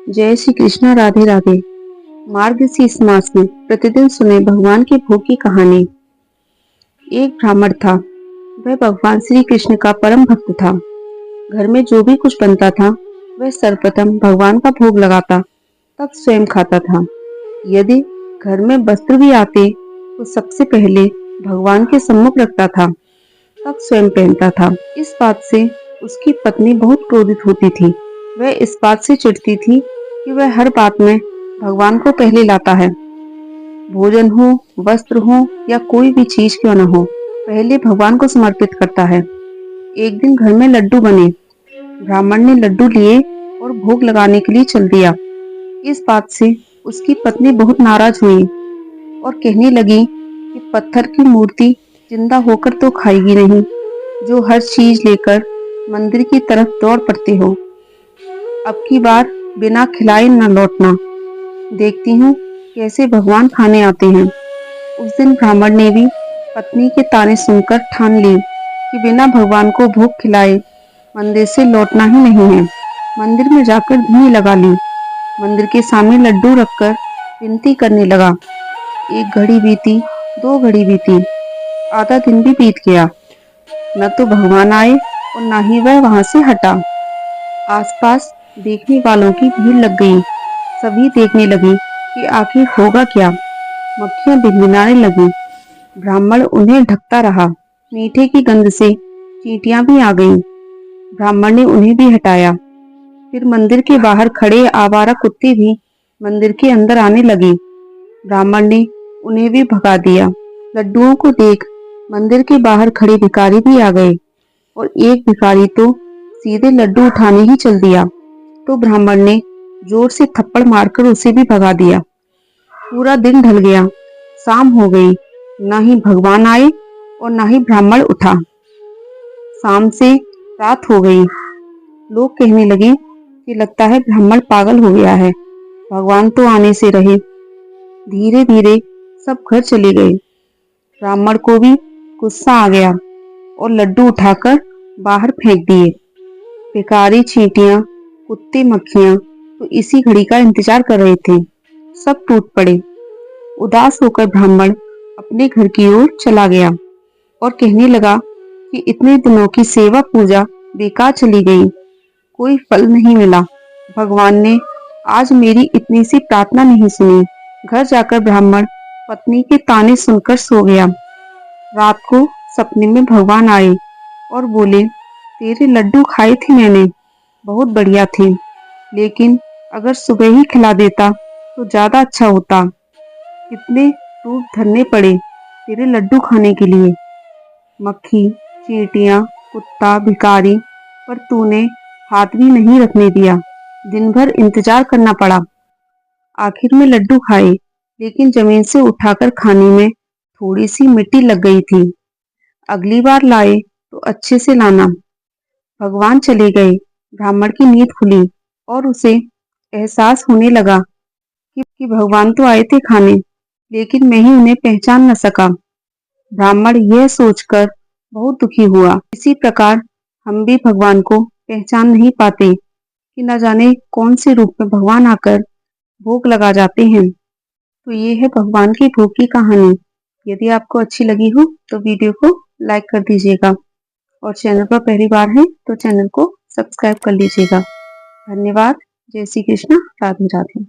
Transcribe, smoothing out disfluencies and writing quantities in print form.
जय श्री कृष्ण। राधे राधे। मार्गशीर्ष मास में प्रतिदिन सुने भगवान के भोग की कहानी। एक ब्राह्मण था। वह भगवान श्री कृष्ण का परम भक्त था। घर में जो भी कुछ बनता था वह सर्वप्रथम भगवान का भोग लगाता, तब स्वयं खाता था। यदि घर में वस्त्र भी आते तो सबसे पहले भगवान के सम्मुख रखता था, तब स्वयं पहनता था। इस बात से उसकी पत्नी बहुत क्रोधित होती थी। वह इस बात से चिढ़ती थी कि वह हर बात में भगवान को पहले लाता है। भोजन हो, वस्त्र हो या कोई भी चीज क्यों न हो, पहले भगवान को समर्पित करता है। एक दिन घर में लड्डू बने। ब्राह्मण ने लड्डू लिए और भोग लगाने के लिए चल दिया। इस बात से उसकी पत्नी बहुत नाराज हुई और कहने लगी कि पत्थर की मूर्ति जिंदा होकर तो खाएगी नहीं, जो हर चीज लेकर मंदिर की तरफ दौड़ पड़ती हो। अब की बार बिना खिलाए न लौटना, देखती हूँ कैसे भगवान खाने आते हैं। उस दिन ब्राह्मण ने भी पत्नी के ताने सुनकर ठान ली कि बिना भगवान को भोग खिलाए मंदिर से लौटना ही नहीं है। मंदिर में जाकर धूनी लगा ली। मंदिर के सामने लड्डू रखकर विनती करने लगा। एक घड़ी बीती, 2 घड़ी बीती, आधा दिन भी बीत गया। न तो भगवान आए और न ही वह वहां से हटा। आसपास देखने वालों की भीड़ लग गई। सभी देखने लगे कि आखिर होगा क्या। मक्खियां भिनभिनाने लगी। ब्राह्मण उन्हें ढकता रहा। मीठे की गंध से चींटियां भी आ गईं। ब्राह्मण ने उन्हें भी हटाया। फिर मंदिर के बाहर खड़े आवारा कुत्ते भी मंदिर के अंदर आने लगे। ब्राह्मण ने उन्हें भी भगा दिया। लड्डुओं को देख मंदिर के बाहर खड़े भिखारी भी आ गए और एक भिखारी तो सीधे लड्डू उठाने ही चल दिया, तो ब्राह्मण ने जोर से थप्पड़ मारकर उसे भी भगा दिया। पूरा दिन ढल गया। शाम हो गई। न ही भगवान आए और न ही ब्राह्मण उठा। शाम से रात हो गई। लोग कहने लगे कि लगता है ब्राह्मण पागल हो गया है, भगवान तो आने से रहे। धीरे धीरे सब घर चले गए। ब्राह्मण को भी गुस्सा आ गया और लड्डू उठाकर बाहर फेंक दिए। भिखारी, चींटियां, कुत्ते, मक्खियां तो इसी घड़ी का इंतजार कर रहे थे। सब टूट पड़े। उदास होकर ब्राह्मण अपने घर की ओर चला गया और कहने लगा कि इतने दिनों की सेवा पूजा बेकार चली गई, कोई फल नहीं मिला। भगवान ने आज मेरी इतनी सी प्रार्थना नहीं सुनी। घर जाकर ब्राह्मण पत्नी के ताने सुनकर सो गया। रात को सपने में भगवान आए और बोले, तेरे लड्डू खाए थे मैंने, बहुत बढ़िया थे, लेकिन अगर सुबह ही खिला देता तो ज्यादा अच्छा होता। कितने रूप धरने पड़े तेरे लड्डू खाने के लिए। मक्खी, चींटियां, कुत्ता, भिखारी, पर तूने हाथ भी नहीं रखने दिया। दिन भर इंतजार करना पड़ा। आखिर में लड्डू खाए, लेकिन जमीन से उठाकर खाने में थोड़ी सी मिट्टी लग गई थी। अगली बार लाए तो अच्छे से लाना। भगवान चले गए। ब्राह्मण की नींद खुली और उसे एहसास होने लगा कि भगवान तो आए थे खाने, लेकिन मैं ही उन्हें पहचान न सका। ब्राह्मण यह सोचकर बहुत दुखी हुआ। इसी प्रकार हम भी भगवान को पहचान नहीं पाते कि न जाने कौन से रूप में भगवान आकर भोग लगा जाते हैं। तो ये है भगवान के भोग की कहानी। यदि आपको अच्छी लगी हो तो वीडियो को लाइक कर दीजिएगा और चैनल पर पहली बार है तो चैनल को सब्सक्राइब कर लीजिएगा। धन्यवाद। जय श्री कृष्ण। राधे राधे।